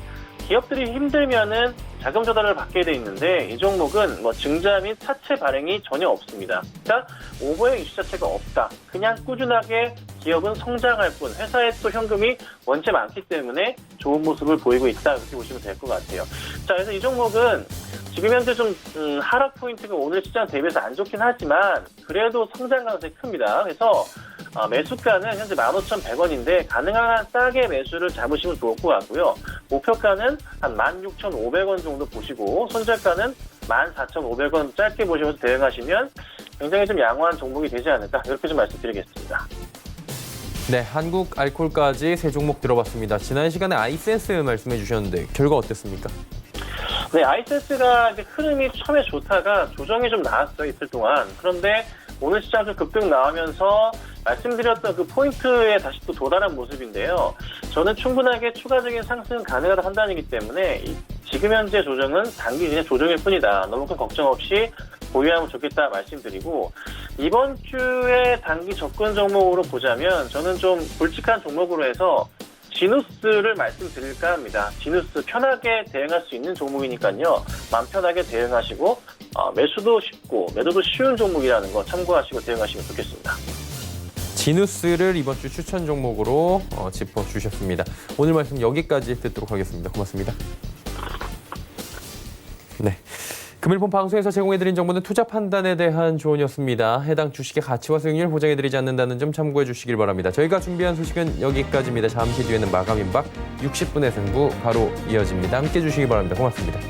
기업들이 힘들면은 자금 조달을 받게 돼 있는데 이 종목은 뭐 증자 및 사채 발행이 전혀 없습니다. 그러니까 오버행 이슈 자체가 없다. 그냥 꾸준하게 기업은 성장할 뿐 회사에 또 현금이 원체 많기 때문에 좋은 모습을 보이고 있다. 이렇게 보시면 될 것 같아요. 자, 그래서 이 종목은 지금 현재 좀 하락 포인트가 오늘 시장 대비해서 안 좋긴 하지만 그래도 성장 가능성이 큽니다. 그래서 매수가는 현재 15,100원인데 가능한 한 싸게 매수를 잡으시면 좋을 것 같고요. 목표가는 한 16,500원 정도 보시고 손절가는 14,500원 짧게 보시면서 대응하시면 굉장히 좀 양호한 종목이 되지 않을까 이렇게 좀 말씀드리겠습니다. 네, 한국 알코올까지 세 종목 들어봤습니다. 지난 시간에 아이센스 말씀해 주셨는데 결과 어땠습니까? 네, 아이센스가 이제 흐름이 처음에 좋다가 조정이 좀 나왔어요, 이틀 동안. 그런데 오늘 시장 좀 급등 나오면서 말씀드렸던 그 포인트에 다시 또 도달한 모습인데요. 저는 충분하게 추가적인 상승 가능하다 판단이기 때문에 지금 현재 조정은 단기 그냥 조정일 뿐이다. 너무 큰 걱정 없이 보유하면 좋겠다 말씀드리고 이번 주에 단기 접근 종목으로 보자면 저는 좀 굵직한 종목으로 해서 지누스를 말씀드릴까 합니다. 지누스 편하게 대응할 수 있는 종목이니까요. 마음 편하게 대응하시고 매수도 쉽고 매도도 쉬운 종목이라는 거 참고하시고 대응하시면 좋겠습니다. 지누스를 이번 주 추천 종목으로 짚어주셨습니다. 오늘 말씀 여기까지 듣도록 하겠습니다. 고맙습니다. 네. 금일폰 방송에서 제공해드린 정보는 투자 판단에 대한 조언이었습니다. 해당 주식의 가치와 수익률 보장해드리지 않는다는 점 참고해 주시길 바랍니다. 저희가 준비한 소식은 여기까지입니다. 잠시 뒤에는 마감임박 60분의 승부 바로 이어집니다. 함께해 주시기 바랍니다. 고맙습니다.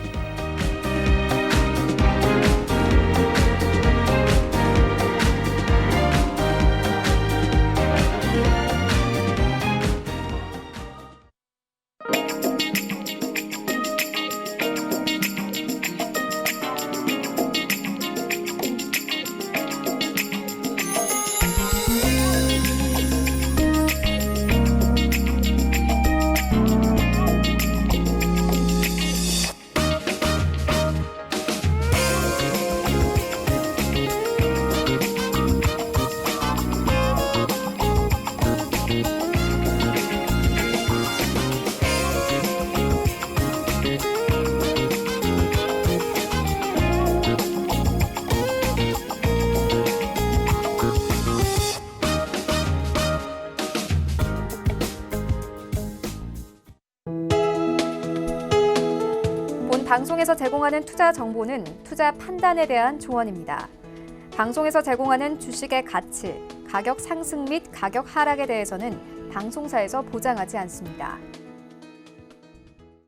방송에서 제공하는 투자 정보는 투자 판단에 대한 조언입니다. 방송에서 제공하는 주식의 가치, 가격 상승 및 가격 하락에 대해서는 방송사에서 보장하지 않습니다.